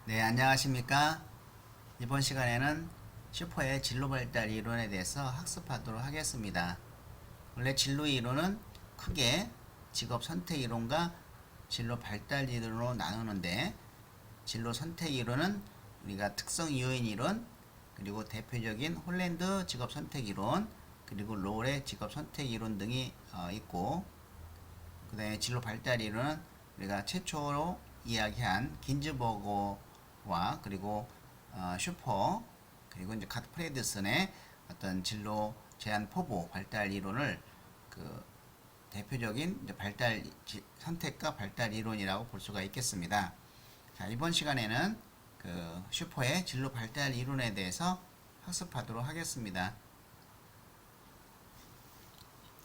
네, 안녕하십니까? 이번 시간에는 슈퍼의 진로 발달 이론에 대해서 학습하도록 하겠습니다. 원래 진로 이론은 크게 직업 선택 이론과 진로 발달 이론으로 나누는데, 진로 선택 이론은 우리가 특성 요인 이론, 그리고 대표적인 홀랜드 직업 선택 이론, 그리고 롤의 직업 선택 이론 등이 있고, 그 다음에 진로 발달 이론은 우리가 최초로 이야기한 긴즈버거와 그리고 슈퍼, 그리고 이제 갓프레드슨의 어떤 진로 제한 포부 발달 이론을 그 대표적인 이제 발달 선택과 발달 이론이라고 볼 수가 있겠습니다. 자, 이번 시간에는 그 슈퍼의 진로 발달 이론에 대해서 학습하도록 하겠습니다.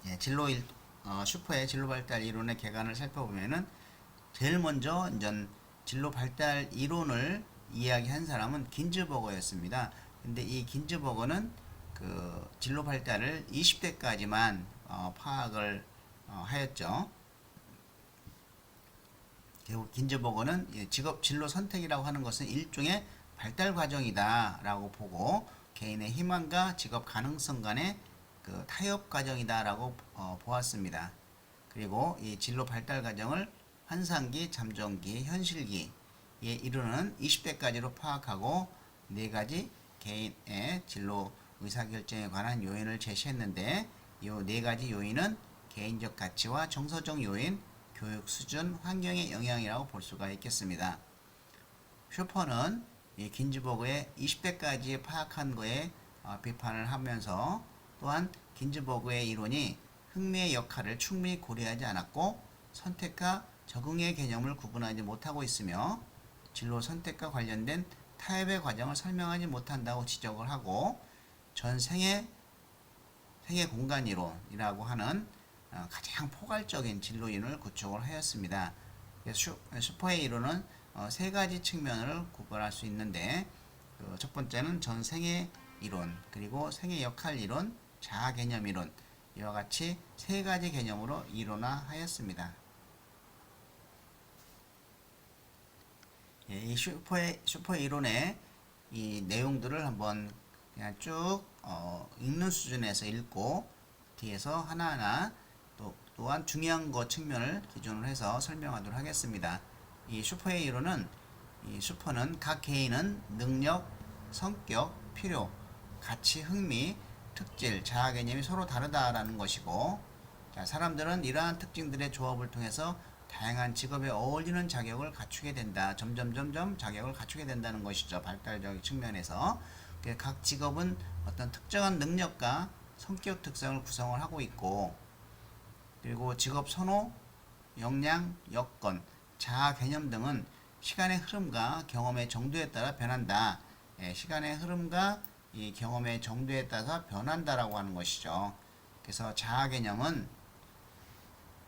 예, 슈퍼의 진로 발달 이론의 개관을 살펴보면은 제일 먼저 이제 진로 발달 이론을 이야기한 사람은 긴즈버거였습니다. 근데 이 긴즈버거는 그 진로 발달을 20대까지만 파악을 하였죠. 결국 긴즈버거는 직업 진로 선택이라고 하는 것은 일종의 발달 과정이다라고 보고 개인의 희망과 직업 가능성 간의 그 타협 과정이다라고 보았습니다. 그리고 이 진로 발달 과정을 환상기, 잠정기, 현실기에 이르는 20대까지로 파악하고 네 가지 개인의 진로 의사결정에 관한 요인을 제시했는데, 이 네 가지 요인은 개인적 가치와 정서적 요인, 교육 수준, 환경의 영향이라고 볼 수가 있겠습니다. 슈퍼는 이 긴즈버그의 20대까지 파악한 거에 비판을 하면서, 또한 긴즈버그의 이론이 흥미의 역할을 충분히 고려하지 않았고 선택과 적응의 개념을 구분하지 못하고 있으며 진로 선택과 관련된 타협의 과정을 설명하지 못한다고 지적을 하고, 전 생애 공간 이론이라고 하는 가장 포괄적인 진로 이론을 구축을 하였습니다. 슈퍼의 이론은 세 가지 측면을 구분할 수 있는데, 첫 번째는 전 생애 이론, 그리고 생애 역할 이론, 자아 개념 이론, 이와 같이 세 가지 개념으로 이론화하였습니다. 예, 이 슈퍼 이론의 이 내용들을 한번 그냥 쭉 읽는 수준에서 읽고 뒤에서 하나하나 또한 중요한 것 측면을 기준으로 해서 설명하도록 하겠습니다. 이 슈퍼의 이론은, 이 슈퍼는 각 개인은 능력, 성격, 필요, 가치, 흥미, 특질, 자아 개념이 서로 다르다라는 것이고, 자, 사람들은 이러한 특징들의 조합을 통해서 다양한 직업에 어울리는 자격을 갖추게 된다. 점점 자격을 갖추게 된다는 것이죠. 발달적 측면에서. 각 직업은 어떤 특정한 능력과 성격 특성을 구성을 하고 있고, 그리고 직업 선호, 역량, 여건, 자아 개념 등은 시간의 흐름과 경험의 정도에 따라 변한다. 예, 시간의 흐름과 이 경험의 정도에 따라서 변한다라고 하는 것이죠. 그래서 자아 개념은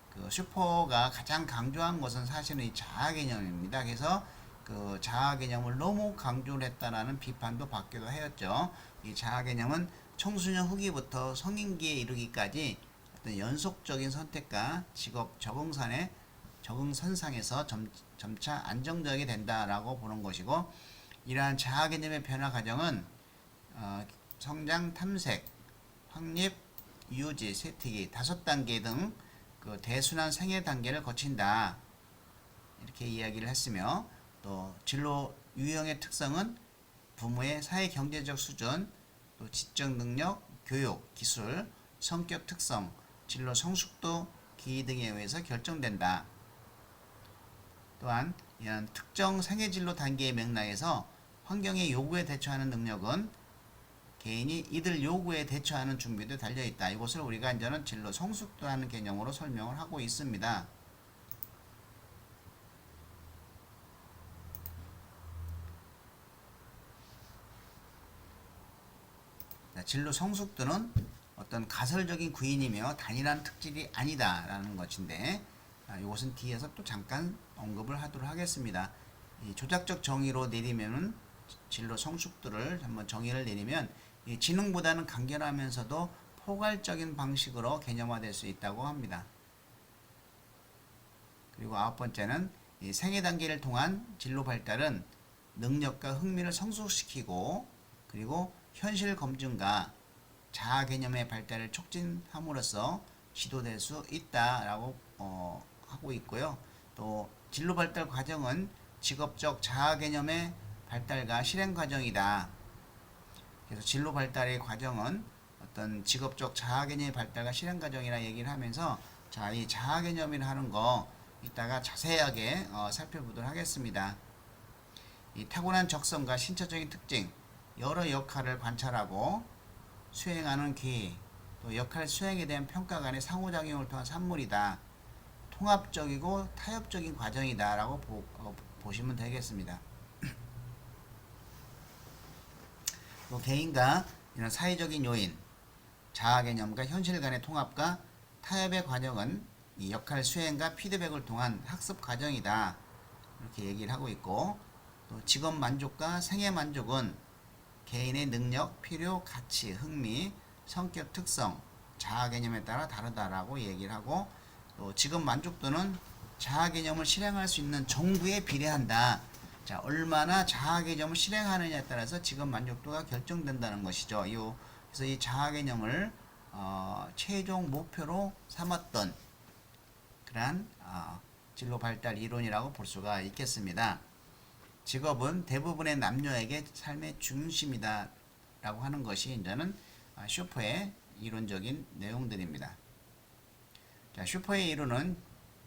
그 슈퍼가 가장 강조한 것은 사실은 이 자아 개념입니다. 그래서 그 자아 개념을 너무 강조를 했다라는 비판도 받기도 하였죠. 이 자아 개념은 청소년 후기부터 성인기에 이르기까지 어떤 연속적인 선택과 직업 적응선상에서 점차 안정되게 된다라고 보는 것이고, 이러한 자아 개념의 변화 과정은 성장, 탐색, 확립, 유지, 쇠퇴기 5단계 등 그 대순환 생애 단계를 거친다, 이렇게 이야기를 했으며, 또 진로 유형의 특성은 부모의 사회 경제적 수준, 또 지적 능력, 교육, 기술, 성격 특성, 진로 성숙도, 기회 등에 의해서 결정된다. 또한 이런 특정 생애 진로 단계의 맥락에서 환경의 요구에 대처하는 능력은 개인이 이들 요구에 대처하는 준비도 달려있다. 이것을 우리가 이제는 진로 성숙도라는 개념으로 설명을 하고 있습니다. 진로 성숙도는 어떤 가설적인 구인이며 단일한 특질이 아니다라는 것인데, 이것은 뒤에서 또 잠깐 언급을 하도록 하겠습니다. 이 조작적 정의로 내리면은 진로 성숙도를 한번 정의를 내리면, 이 지능보다는 간결하면서도 포괄적인 방식으로 개념화될 수 있다고 합니다. 그리고 아홉 번째는 이 생애 단계를 통한 진로 발달은 능력과 흥미를 성숙시키고 그리고 현실 검증과 자아 개념의 발달을 촉진함으로써 지도될 수 있다라고 하고 있고요. 또 진로 발달 과정은 직업적 자아 개념의 발달과 실행 과정이다. 그래서 진로 발달의 과정은 어떤 직업적 자아 개념의 발달과 실행 과정이라 얘기를 하면서 자, 이 자아 개념이라 하는 거 이따가 자세하게 살펴보도록 하겠습니다. 이 타고난 적성과 신체적인 특징, 여러 역할을 관찰하고 수행하는 기회, 또 역할 수행에 대한 평가 간의 상호작용을 통한 산물이다. 통합적이고 타협적인 과정이다 라고 보시면 되겠습니다. 또 개인과 이런 사회적인 요인, 자아 개념과 현실 간의 통합과 타협의 과정은 이 역할 수행과 피드백을 통한 학습 과정이다. 이렇게 얘기를 하고 있고, 또 직업 만족과 생애 만족은 개인의 능력, 필요, 가치, 흥미, 성격 특성, 자아 개념에 따라 다르다라고 얘기를 하고, 또 직업 만족도는 자아 개념을 실행할 수 있는 정도에 비례한다. 자, 얼마나 자아 개념을 실행하느냐에 따라서 직업 만족도가 결정된다는 것이죠. 그래서 이 자아 개념을 최종 목표로 삼았던 그러한 진로 발달 이론이라고 볼 수가 있겠습니다. 직업은 대부분의 남녀에게 삶의 중심이다 라고 하는 것이 이제는 슈퍼의 이론적인 내용들입니다. 자, 슈퍼의 이론은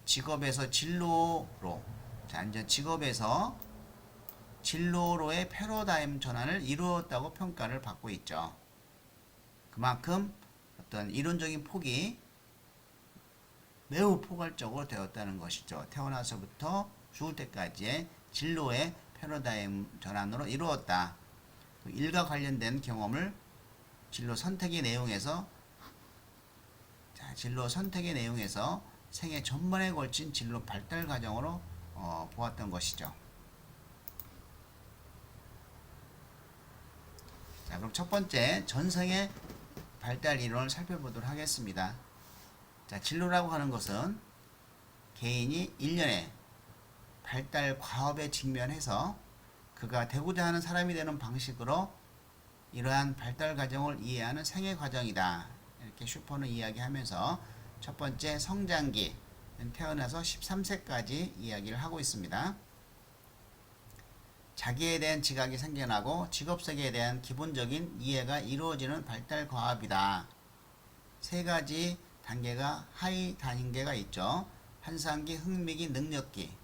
직업에서 진로로, 자, 이제 직업에서 진로로의 패러다임 전환을 이루었다고 평가를 받고 있죠. 그만큼 어떤 이론적인 폭이 매우 포괄적으로 되었다는 것이죠. 태어나서부터 죽을 때까지의 진로의 패러다임 전환으로 이루었다. 일과 관련된 경험을 진로 선택의 내용에서 생애 전반에 걸친 진로 발달 과정으로 보았던 것이죠. 자, 그럼 첫 번째 전생의 발달 이론을 살펴보도록 하겠습니다. 자, 진로라고 하는 것은 개인이 일련의 발달 과업에 직면해서 그가 되고자 하는 사람이 되는 방식으로 이러한 발달 과정을 이해하는 생애 과정이다. 이렇게 슈퍼는 이야기하면서 첫 번째 성장기, 태어나서 13세까지 이야기를 하고 있습니다. 자기에 대한 지각이 생겨나고 직업세계에 대한 기본적인 이해가 이루어지는 발달 과업이다. 세 가지 단계가 하위 단계가 있죠. 환상기, 흥미기, 능력기.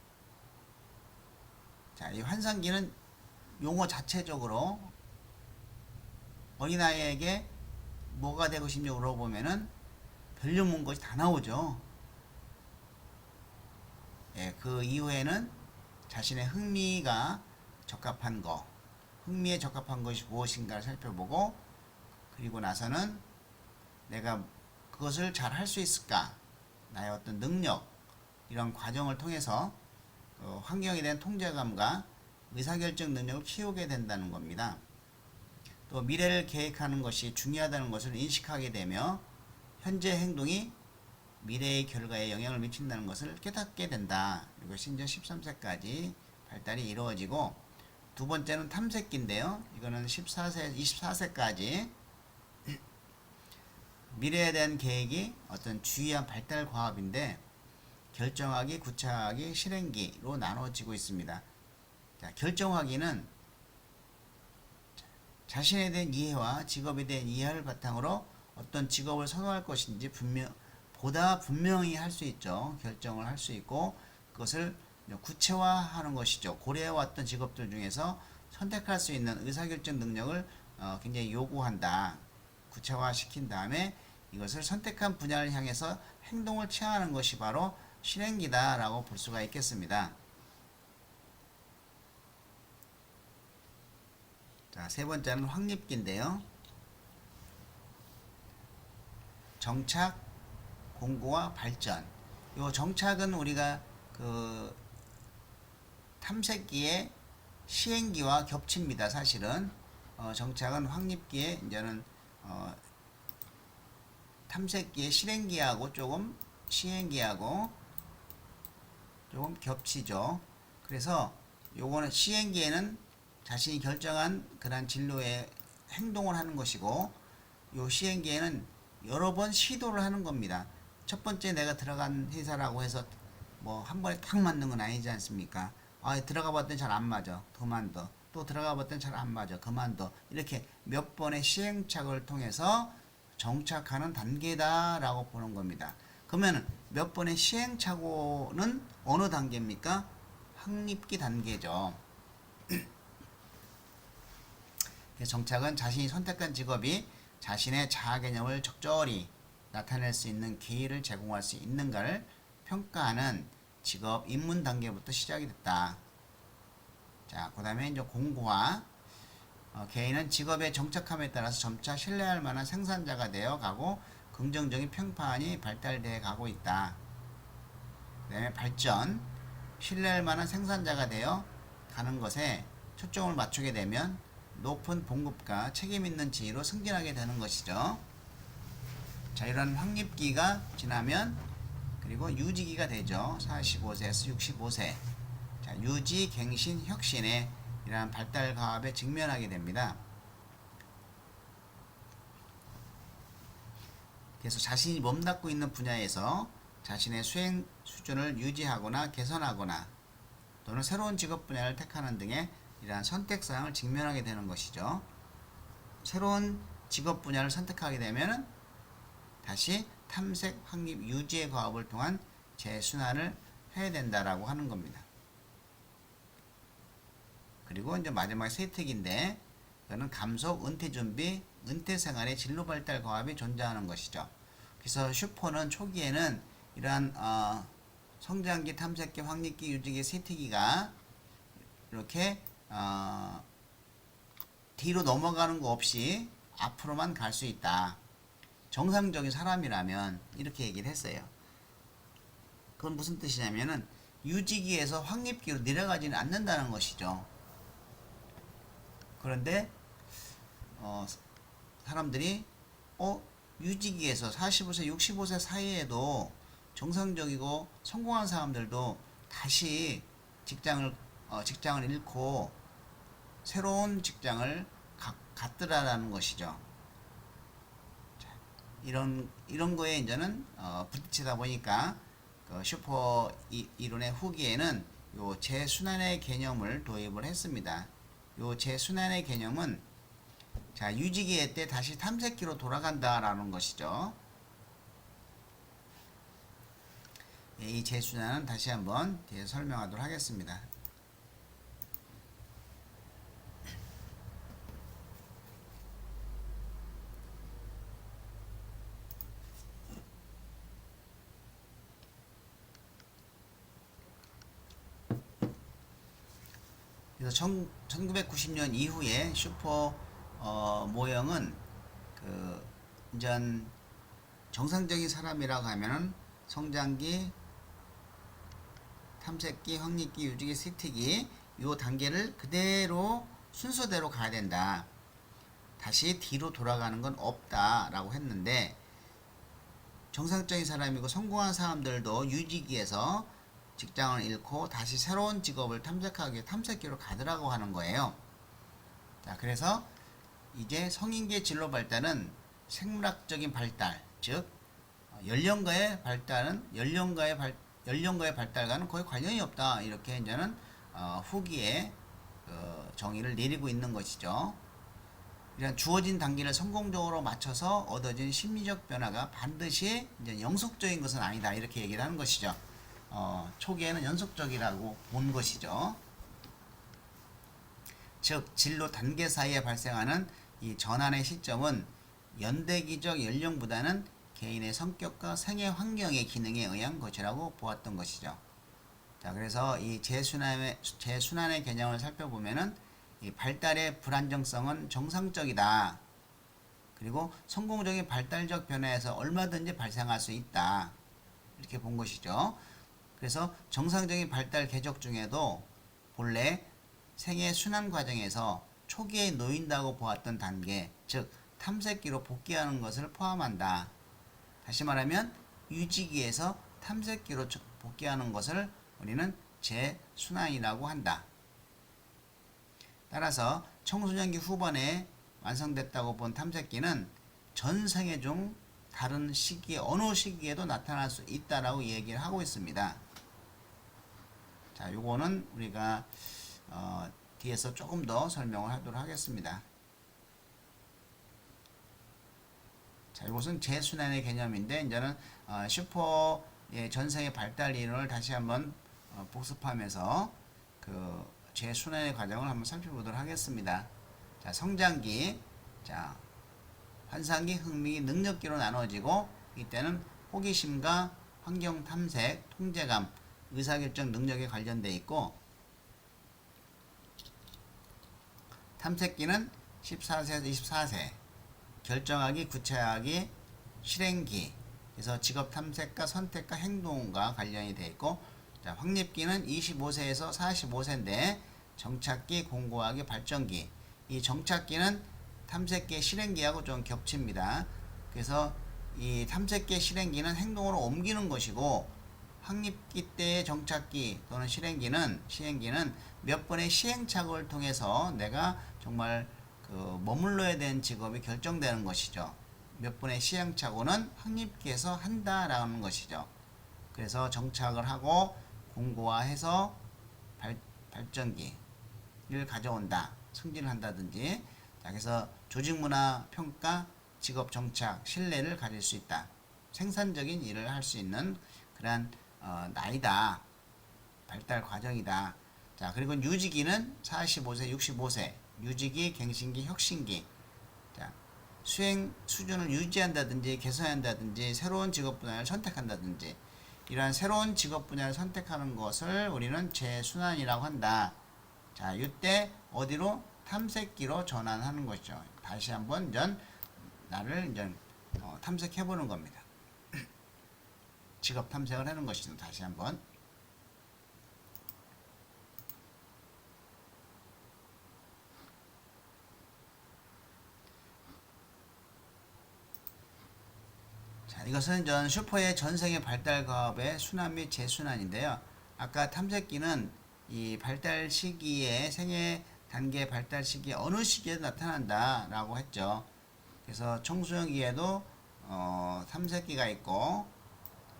자, 이 환상기는 용어 자체적으로 어린아이에게 뭐가 되고 싶냐 물어보면은 별로 것이 다 나오죠. 예, 그 이후에는 자신의 흥미가 적합한 거, 흥미에 적합한 것이 무엇인가를 살펴보고, 그리고 나서는 내가 그것을 잘 할 수 있을까, 나의 어떤 능력, 이런 과정을 통해서 환경에 대한 통제감과 의사결정 능력을 키우게 된다는 겁니다. 또 미래를 계획하는 것이 중요하다는 것을 인식하게 되며 현재 행동이 미래의 결과에 영향을 미친다는 것을 깨닫게 된다. 이것이 이제 13세까지 발달이 이루어지고, 두 번째는 탐색기인데요. 이거는 24세까지 미래에 대한 계획이 어떤 주의한 발달 과업인데, 결정하기, 구체하기, 실행기로 나눠지고 있습니다. 자, 결정하기는 자신에 대한 이해와 직업에 대한 이해를 바탕으로 어떤 직업을 선호할 것인지 보다 분명히 할 수 있죠. 결정을 할 수 있고, 그것을 구체화하는 것이죠. 고려해왔던 직업들 중에서 선택할 수 있는 의사결정 능력을 굉장히 요구한다. 구체화시킨 다음에 이것을 선택한 분야를 향해서 행동을 취하는 것이 바로 실행기다 라고 볼 수가 있겠습니다. 자, 세 번째는 확립기인데요. 정착, 공고와 발전. 요 정착은 우리가 그 탐색기의 시행기와 겹칩니다. 사실은 정착은 확립기에 이제는 탐색기의 실행기하고 조금 시행기하고 조금 겹치죠. 그래서 요거는 시행기에는 자신이 결정한 그러한 진로에 행동을 하는 것이고, 요 시행기에는 여러 번 시도를 하는 겁니다. 첫 번째 내가 들어간 회사라고 해서 뭐 한 번에 딱 맞는 건 아니지 않습니까? 아, 들어가 봤더니 잘 안 맞아. 그만둬. 또 들어가 봤더니 잘 안 맞아. 그만둬. 이렇게 몇 번의 시행착오를 통해서 정착하는 단계다라고 보는 겁니다. 그러면 몇 번의 시행착오는 어느 단계입니까? 확립기 단계죠. 정착은 자신이 선택한 직업이 자신의 자아 개념을 적절히 나타낼 수 있는 기회를 제공할 수 있는가를 평가하는 직업 입문 단계부터 시작이 됐다. 자, 그 다음에 이제 공고화. 개인은 직업에 정착함에 따라서 점차 신뢰할 만한 생산자가 되어 가고 긍정적인 평판이 발달되어 가고 있다. 그 다음에 발전. 신뢰할 만한 생산자가 되어 가는 것에 초점을 맞추게 되면 높은 봉급과 책임 있는 지위로 승진하게 되는 것이죠. 자, 이런 확립기가 지나면 그리고 유지기가 되죠. 45세에서 65세. 자, 유지, 갱신, 혁신의 이러한 발달 과업에 직면하게 됩니다. 그래서 자신이 몸담고 있는 분야에서 자신의 수행 수준을 유지하거나 개선하거나 또는 새로운 직업 분야를 택하는 등의 이러한 선택사항을 직면하게 되는 것이죠. 새로운 직업 분야를 선택하게 되면 다시 탐색, 확립, 유지의 과업을 통한 재순환을 해야 된다라고 하는 겁니다. 그리고 이제 마지막 세특인데, 이거는 감속, 은퇴 준비, 은퇴 생활의 진로 발달 과업이 존재하는 것이죠. 그래서 슈퍼는 초기에는 이러한 성장기, 탐색기, 확립기, 유지기, 세특기가 이렇게 뒤로 넘어가는 거 없이 앞으로만 갈 수 있다. 정상적인 사람이라면 이렇게 얘기를 했어요. 그건 무슨 뜻이냐면은 유지기에서 확립기로 내려가지는 않는다는 것이죠. 그런데 사람들이 유지기에서 45세, 65세 사이에도 정상적이고 성공한 사람들도 다시 직장을 잃고 새로운 직장을 갖더라라는 것이죠. 자, 이런 거에 이제는 부딪히다 보니까 그 슈퍼 이론의 후기에는 요 재순환의 개념을 도입을 했습니다. 요 재순환의 개념은 자, 유지기에 때 다시 탐색기로 돌아간다라는 것이죠. 이 재순환은 다시 한번 뒤에 설명하도록 하겠습니다. 그래서 1990년 이후에 슈퍼 모형은 그 이전 정상적인 사람이라고 하면은 성장기, 탐색기, 확립기, 유지기, 세특기 요 단계를 그대로 순서대로 가야 된다. 다시 뒤로 돌아가는 건 없다라고 했는데, 정상적인 사람이고 성공한 사람들도 유지기에서 직장을 잃고 다시 새로운 직업을 탐색하기 위해 탐색기로 가더라고 하는 거예요. 자, 그래서 이제 성인기의 진로 발달은 생물학적인 발달, 즉 연령과의 발달과는 거의 관련이 없다. 이렇게 이제는 후기에 정의를 내리고 있는 것이죠. 이런 주어진 단계를 성공적으로 맞춰서 얻어진 심리적 변화가 반드시 이제 영속적인 것은 아니다. 이렇게 얘기를 하는 것이죠. 초기에는 연속적이라고 본 것이죠. 즉 진로 단계 사이에 발생하는 이 전환의 시점은 연대기적 연령보다는 개인의 성격과 생애 환경의 기능에 의한 것이라고 보았던 것이죠. 자, 그래서 이 재순환의 개념을 살펴보면은 이 발달의 불안정성은 정상적이다. 그리고 성공적인 발달적 변화에서 얼마든지 발생할 수 있다. 이렇게 본 것이죠. 그래서 정상적인 발달 궤적 중에도 본래 생애 순환 과정에서 초기에 놓인다고 보았던 단계, 즉 탐색기로 복귀하는 것을 포함한다. 다시 말하면 유지기에서 탐색기로 복귀하는 것을 우리는 재순환이라고 한다. 따라서 청소년기 후반에 완성됐다고 본 탐색기는 전생애 중 다른 시기에 어느 시기에도 나타날 수 있다라고 얘기를 하고 있습니다. 자, 요거는 우리가 뒤에서 조금 더 설명을 하도록 하겠습니다. 자, 이것은 재순환의 개념인데 이제는 슈퍼의 전생의 발달 이론을 다시 한번 복습하면서 그 재순환의 과정을 한번 살펴보도록 하겠습니다. 자, 성장기, 자, 환상기, 흥미기, 능력기로 나눠지고 이때는 호기심과 환경 탐색, 통제감, 의사결정 능력에 관련돼 있고 탐색기는 14세에서 24세, 결정하기, 구체하기, 실행기, 그래서 직업 탐색과 선택과 행동과 관련이 되어 있고, 자, 확립기는 25세에서 45세인데 정착기, 공고하기, 발전기. 이 정착기는 탐색기의 실행기하고 좀 겹칩니다. 그래서 이 탐색기의 실행기는 행동으로 옮기는 것이고 확립기 때의 정착기 또는 시행기는 몇 번의 시행착오를 통해서 내가 정말 그 머물러야 되는 직업이 결정되는 것이죠. 몇 번의 시행착오는 확립기에서 한다라는 것이죠. 그래서 정착을 하고 공고화해서 발전기를 가져온다. 승진을 한다든지. 자, 그래서 조직문화 평가, 직업 정착, 신뢰를 가질 수 있다. 생산적인 일을 할 수 있는 그러한 나이다. 발달 과정이다. 자, 그리고 유지기는 45세, 65세. 유지기, 갱신기, 혁신기. 자, 수행 수준을 유지한다든지 개선한다든지 새로운 직업 분야를 선택한다든지 이러한 새로운 직업 분야를 선택하는 것을 우리는 재순환이라고 한다. 자, 이때 어디로? 탐색기로 전환하는 것이죠. 다시 한번 나를 탐색해 보는 겁니다. 직업 탐색을 하는 것이죠. 다시 한번. 자, 이것은 슈퍼의 전생의 발달 과업의 순환 및 재순환인데요. 아까 탐색기는 이 발달 시기에 생애 단계 발달 시기에 어느 시기에 나타난다 라고 했죠. 그래서 청소년기에도 탐색기가 있고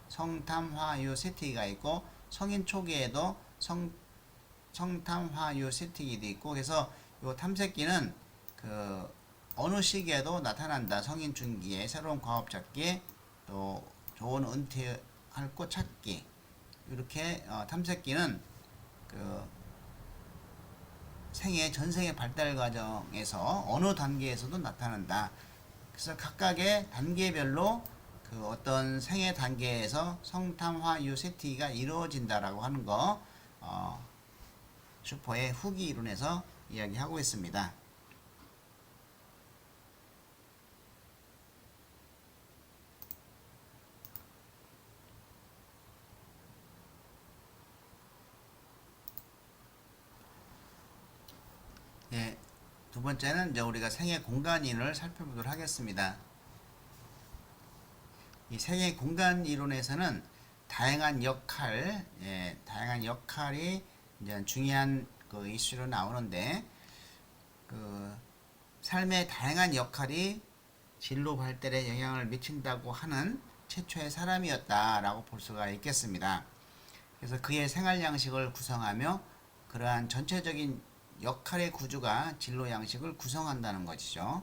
성탐화유 세티기가 있고 성인 초기에도 성탐화유 세티기도 있고 그래서 이 탐색기는 그 어느 시기에도 나타난다. 성인 중기에 새로운 과업 찾기 또 좋은 은퇴할 곳 찾기 이렇게 탐색기는 그 전생의 발달 과정에서 어느 단계에서도 나타난다. 그래서 각각의 단계별로 그 어떤 생애 단계에서 성탐화유 세티가 이루어진다라고 하는 거 슈퍼의 후기 이론에서 이야기하고 있습니다. 예, 두 번째는 이제 우리가 생애 공간 이론을 살펴보도록 하겠습니다. 이 생애 공간 이론에서는 다양한 역할이 이제 중요한 그 이슈로 나오는데 그 삶의 다양한 역할이 진로 발달에 영향을 미친다고 하는 최초의 사람이었다라고 볼 수가 있겠습니다. 그래서 그의 생활 양식을 구성하며 그러한 전체적인 역할의 구조가 진로 양식을 구성한다는 것이죠.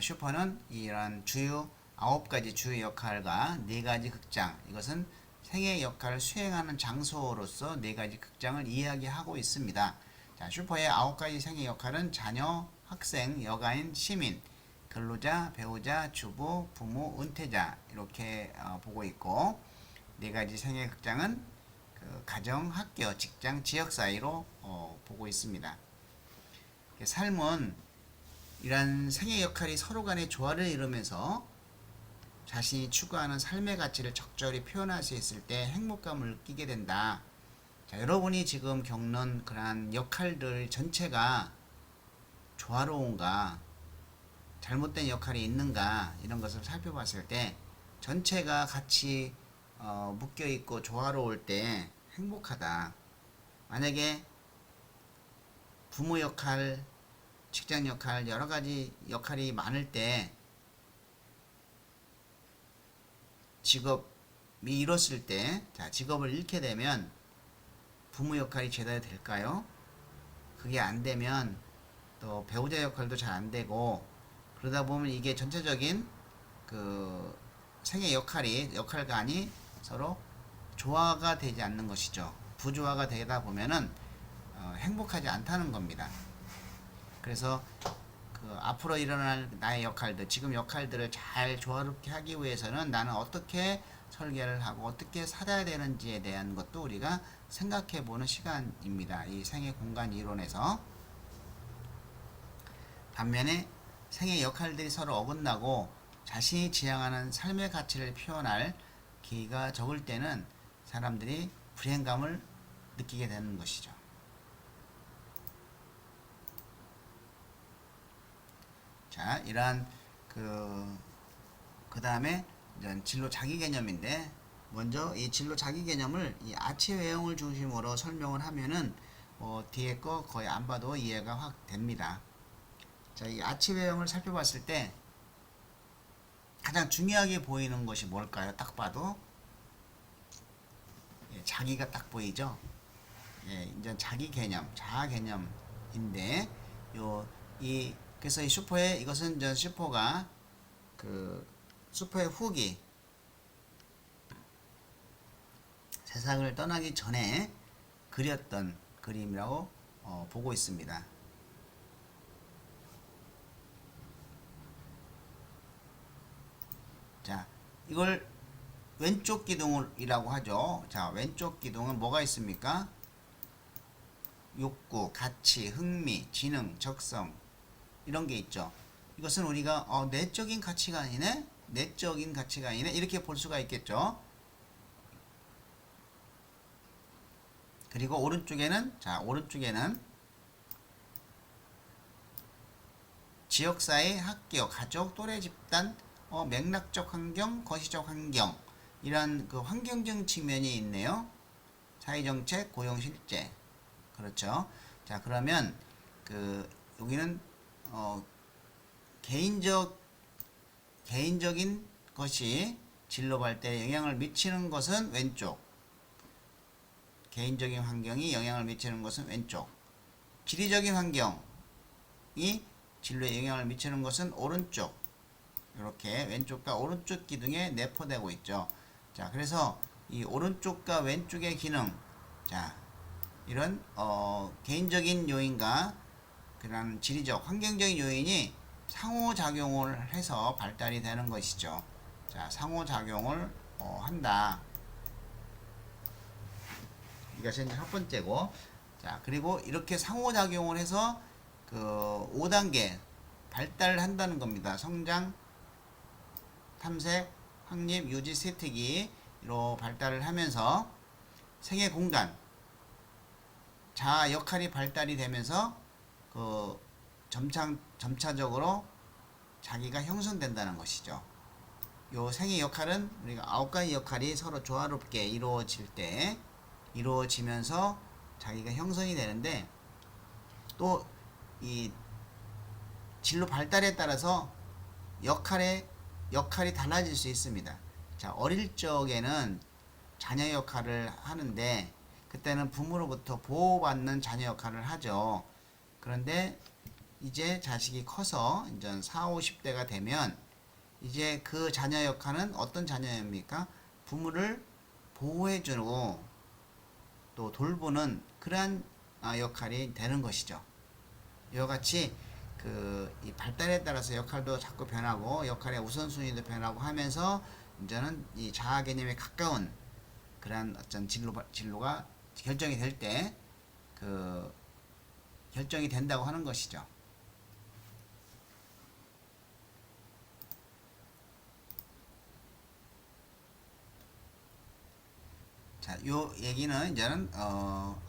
슈퍼는 이러한 주요 9가지 주요 역할과 4가지 극장, 이것은 생애 역할을 수행하는 장소로서 4가지 극장을 이야기하고 있습니다. 자, 슈퍼의 9가지 생애 역할은 자녀, 학생, 여가인, 시민, 근로자, 배우자, 주부, 부모, 은퇴자 이렇게 보고 있고 4가지 생애 극장은 그 가정, 학교, 직장, 지역 사이로 보고 있습니다. 삶은 이러한 생애 역할이 서로 간의 조화를 이루면서 자신이 추구하는 삶의 가치를 적절히 표현할 수 있을 때 행복감을 느끼게 된다. 자, 여러분이 지금 겪는 그러한 역할들 전체가 조화로운가, 잘못된 역할이 있는가 이런 것을 살펴봤을 때 전체가 같이 묶여있고 조화로울 때 행복하다. 만약에 부모 역할, 직장 역할, 여러 가지 역할이 많을 때 직업이 잃었을 때, 자, 직업을 잃게 되면 부모 역할이 제대로 될까요? 그게 안 되면 또 배우자 역할도 잘 안 되고, 그러다 보면 이게 전체적인 그 생애 역할관이 서로 조화가 되지 않는 것이죠. 부조화가 되다 보면은 행복하지 않다는 겁니다. 그래서 그 앞으로 일어날 나의 역할들, 지금 역할들을 잘 조화롭게 하기 위해서는 나는 어떻게 설계를 하고 어떻게 살아야 되는지에 대한 것도 우리가 생각해 보는 시간입니다. 이 생애 공간 이론에서. 반면에 생애 역할들이 서로 어긋나고 자신이 지향하는 삶의 가치를 표현할 기회가 적을 때는 사람들이 불행감을 느끼게 되는 것이죠. 자, 이러한 그 다음에 진로 자기 개념인데, 먼저 이 진로 자기 개념을 이 아치 외형을 중심으로 설명을 하면은 뒤에 거 거의 안 봐도 이해가 확 됩니다. 자, 이 아치 외형을 살펴봤을 때 가장 중요하게 보이는 것이 뭘까요? 딱 봐도 자기가 딱 보이죠. 이제 자기 개념, 자아 개념인데 그래서 이 슈퍼의 이것은 저 슈퍼가 그 슈퍼의 후기 세상을 떠나기 전에 그렸던 그림이라고 보고 있습니다. 자, 이걸 왼쪽 기둥이라고 하죠. 자, 왼쪽 기둥은 뭐가 있습니까? 욕구, 가치, 흥미, 지능, 적성 이런 게 있죠. 이것은 우리가 내적인 가치관이네, 내적인 가치관이네 이렇게 볼 수가 있겠죠. 그리고 오른쪽에는 지역사회, 학교, 가족, 또래 집단, 맥락적 환경, 거시적 환경 이런 그 환경적 측면이 있네요. 사회정책, 고용실제. 그렇죠. 자, 그러면 여기는 개인적인 것이 진로 발달에 영향을 미치는 것은 왼쪽. 개인적인 환경이 영향을 미치는 것은 왼쪽. 지리적인 환경이 진로에 영향을 미치는 것은 오른쪽. 이렇게 왼쪽과 오른쪽 기둥에 내포되고 있죠. 자, 그래서 이 오른쪽과 왼쪽의 기능, 자, 이런 개인적인 요인과 그런 지리적, 환경적인 요인이 상호작용을 해서 발달이 되는 것이죠. 자, 상호작용을 한다. 이것이 이제 첫 번째고, 자, 그리고 이렇게 상호작용을 해서 그 5단계 발달을 한다는 겁니다. 성장, 탐색, 확립, 유지, 세특이로 발달을 하면서 생애 공간, 자아 역할이 발달이 되면서 점차적으로 자기가 형성된다는 것이죠. 요 생애 역할은 우리가 9가지 역할이 서로 조화롭게 이루어지면서 자기가 형성이 되는데, 또 이 진로 발달에 따라서 역할이 달라질 수 있습니다. 자, 어릴 적에는 자녀 역할을 하는데 그때는 부모로부터 보호받는 자녀 역할을 하죠. 그런데 이제 자식이 커서 이제 4, 50대가 되면 이제 그 자녀 역할은 어떤 자녀입니까? 부모를 보호해주고 또 돌보는 그러한 역할이 되는 것이죠. 이와 같이 이 발달에 따라서 역할도 자꾸 변하고 역할의 우선순위도 변하고 하면서 이제는 이 자아 개념에 가까운 그러한 어떤 진로가 결정이 될 때 결정이 된다고 하는 것이죠. 자, 요 얘기는 이제는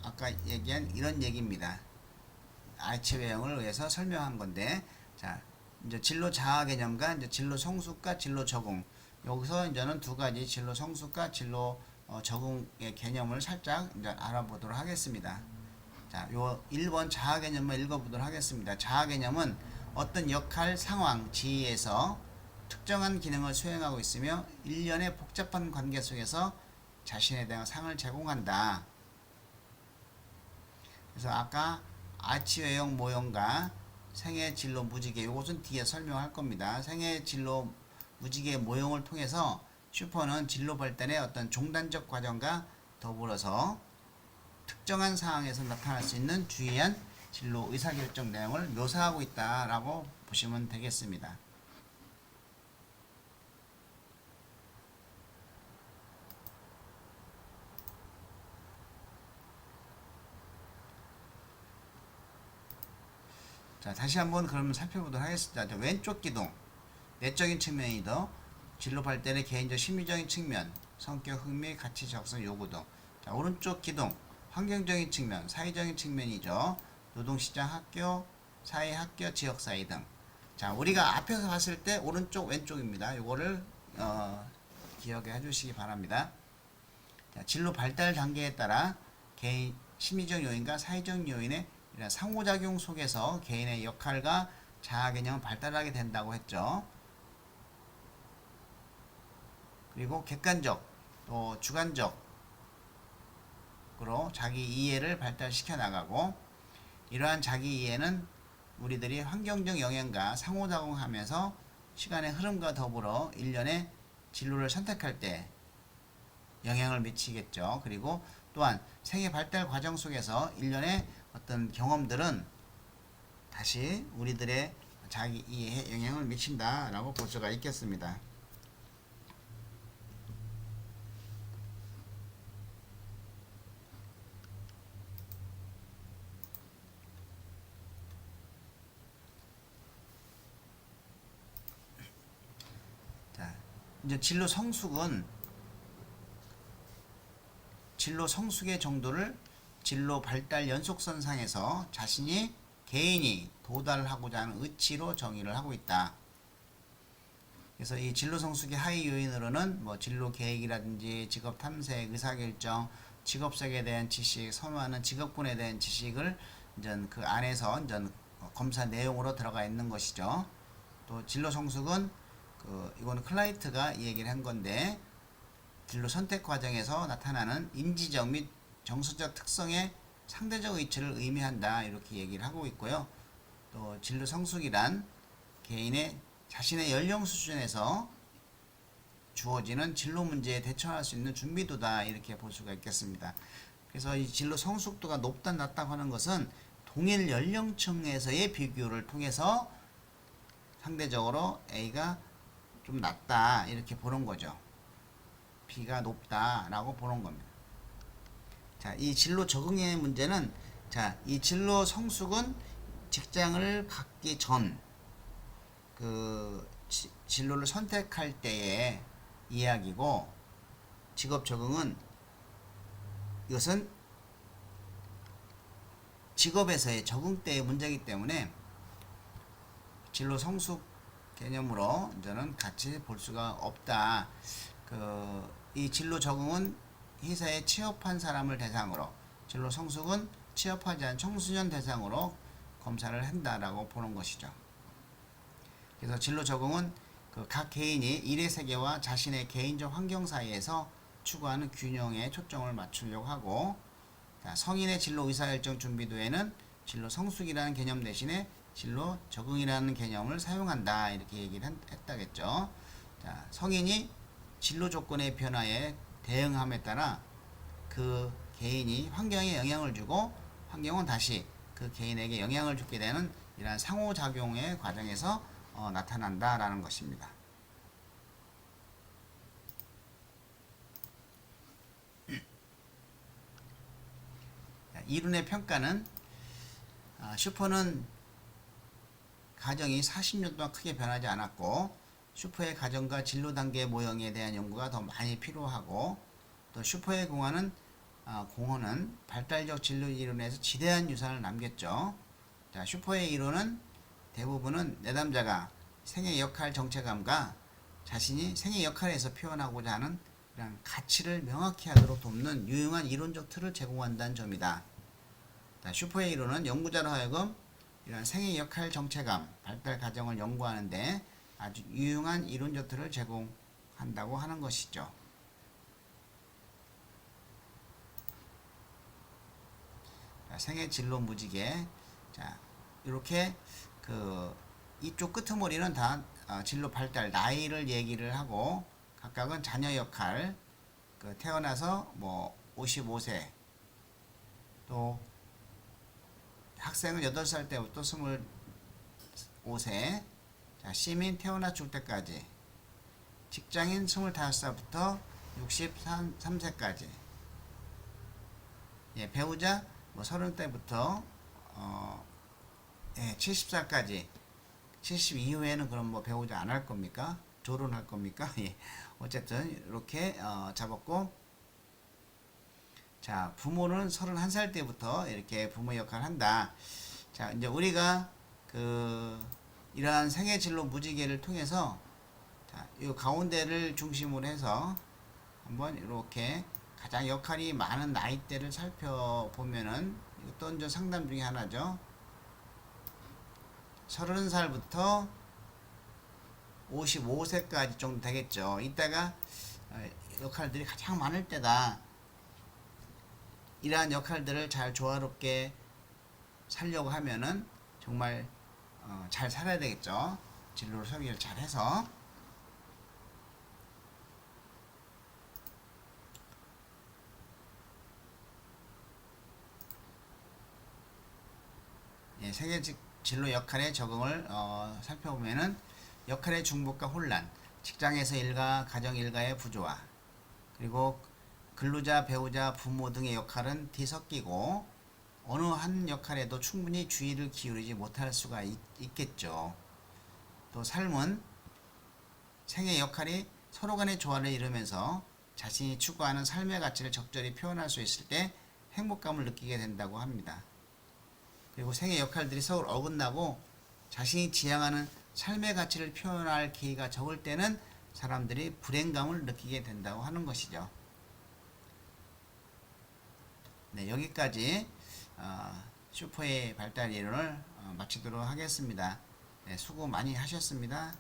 아까 얘기한 이런 얘기입니다. 아치 외형을 위해서 설명한 건데, 자, 이제 진로 자아 개념과 이제 진로 성숙과 진로 적응. 여기서 이제는 두 가지 진로 성숙과 진로 적응의 개념을 살짝 이제 알아보도록 하겠습니다. 자, 요 1번 자아 개념을 읽어보도록 하겠습니다. 자아 개념은 어떤 역할, 상황, 지위에서 특정한 기능을 수행하고 있으며 일련의 복잡한 관계 속에서 자신에 대한 상을 제공한다. 그래서 아까 아치 외형 모형과 생애 진로 무지개, 이것은 뒤에 설명할 겁니다. 생애 진로 무지개 모형을 통해서 슈퍼는 진로 발달의 어떤 종단적 과정과 더불어서 특정한 상황에서 나타날 수 있는 주의한 진로 의사결정 내용을 묘사하고 있다라고 보시면 되겠습니다. 자, 다시 한번 그러면 살펴보도록 하겠습니다. 자, 왼쪽 기둥, 내적인 측면이더 진로 발달의 개인적 심리적인 측면, 성격, 흥미, 가치, 적성, 요구 등. 자, 오른쪽 기둥, 환경적인 측면, 사회적인 측면이죠. 노동시장, 학교, 사회, 학교, 지역 사회 등. 자, 우리가 앞에서 봤을 때 오른쪽, 왼쪽입니다. 이거를 기억해 주시기 바랍니다. 자, 진로 발달 단계에 따라 개인 심리적 요인과 사회적 요인의 이런 상호작용 속에서 개인의 역할과 자아 개념을 발달하게 된다고 했죠. 그리고 객관적 또 주관적으로 자기 이해를 발달시켜 나가고, 이러한 자기 이해는 우리들이 환경적 영향과 상호작용하면서 시간의 흐름과 더불어 일련의 진로를 선택할 때 영향을 미치겠죠. 그리고 또한 생애 발달 과정 속에서 일련의 어떤 경험들은 다시 우리들의 자기 이해에 영향을 미친다라고 볼 수가 있겠습니다. 자, 이제 진로 성숙의 정도를 진로 발달 연속선상에서 개인이 도달하고자 하는 의치로 정의를 하고 있다. 그래서 이 진로 성숙의 하위 요인으로는 뭐 진로 계획이라든지 직업 탐색, 의사결정, 직업색에 대한 지식, 선호하는 직업군에 대한 지식을 이제 그 안에서 이제 검사 내용으로 들어가 있는 것이죠. 또 진로 성숙은 이거는 클라이트가 이 얘기를 한 건데, 진로 선택 과정에서 나타나는 인지적 및 정서적 특성의 상대적 의치를 의미한다, 이렇게 얘기를 하고 있고요. 또 진로 성숙이란 개인의 자신의 연령 수준에서 주어지는 진로 문제에 대처할 수 있는 준비도다, 이렇게 볼 수가 있겠습니다. 그래서 이 진로 성숙도가 높다 낮다 하는 것은 동일 연령층에서의 비교를 통해서 상대적으로 A가 좀 낮다, 이렇게 보는 거죠. B가 높다라고 보는 겁니다. 자, 이 진로 적응의 문제는, 자, 이 진로 성숙은 직장을 갖기 전 진로를 선택할 때의 이야기고, 직업 적응은 이것은 직업에서의 적응 때의 문제이기 때문에 진로 성숙 개념으로 저는 같이 볼 수가 없다. 이 진로 적응은 회사에 취업한 사람을 대상으로, 진로 성숙은 취업하지 않은 청소년 대상으로 검사를 한다라고 보는 것이죠. 그래서 진로 적응은 각 개인이 일의 세계와 자신의 개인적 환경 사이에서 추구하는 균형에 초점을 맞추려고 하고, 성인의 진로 의사결정 준비도에는 진로 성숙이라는 개념 대신에 진로 적응이라는 개념을 사용한다, 이렇게 얘기를 했다겠죠. 자, 성인이 진로 조건의 변화에 대응함에 따라 그 개인이 환경에 영향을 주고, 환경은 다시 그 개인에게 영향을 주게 되는 이러한 상호작용의 과정에서 나타난다라는 것입니다. 이론의 평가는, 슈퍼는 가정이 40년 동안 크게 변하지 않았고, 슈퍼의 가정과 진로 단계 모형에 대한 연구가 더 많이 필요하고, 또 슈퍼의 공헌은 발달적 진로 이론에서 지대한 유산을 남겼죠. 자, 슈퍼의 이론은 대부분은 내담자가 생애 역할 정체감과 자신이 생애 역할에서 표현하고자 하는 이런 가치를 명확히 하도록 돕는 유용한 이론적 틀을 제공한다는 점이다. 슈퍼의 이론은 연구자로 하여금 이런 생애 역할 정체감, 발달 과정을 연구하는데 아주 유용한 이론 자료를 제공한다고 하는 것이죠. 자, 생애 진로 무지개. 자, 이렇게 이쪽 끄트머리는 다 진로 발달 나이를 얘기를 하고 각각은 자녀 역할, 태어나서 뭐 55세, 또 학생은 8살 때부터 25세, 자, 시민 태어나 죽을 때까지, 직장인 25살부터 63세까지, 예, 배우자 뭐 30대부터 70살까지. 70 이후에는 그럼 뭐 배우자 안 할 겁니까? 조론할 겁니까? 예. 어쨌든 이렇게 잡았고, 자, 부모는 31살 때부터 이렇게 부모 역할을 한다. 자, 이제 우리가 이러한 생애 진로 무지개를 통해서, 자, 이 가운데를 중심으로 해서 한번 이렇게 가장 역할이 많은 나이대를 살펴보면은 이것도 이제 상담 중에 하나죠. 30살부터 55세까지 정도 되겠죠. 이때가 역할들이 가장 많을 때다. 이러한 역할들을 잘 조화롭게 살려고 하면은 정말 잘 살아야 되겠죠. 진로를 설계를 잘 해서. 예, 세계 진로 역할의 적응을 살펴보면은 역할의 중복과 혼란, 직장에서 일과 가정 일과의 부조화, 그리고 근로자, 배우자, 부모 등의 역할은 뒤섞이고 어느 한 역할에도 충분히 주의를 기울이지 못할 수가 있겠죠. 또 삶은 생의 역할이 서로 간의 조화를 이루면서 자신이 추구하는 삶의 가치를 적절히 표현할 수 있을 때 행복감을 느끼게 된다고 합니다. 그리고 생의 역할들이 서로 어긋나고 자신이 지향하는 삶의 가치를 표현할 기회가 적을 때는 사람들이 불행감을 느끼게 된다고 하는 것이죠. 네, 여기까지 슈퍼의 발달 이론을 마치도록 하겠습니다. 네, 수고 많이 하셨습니다.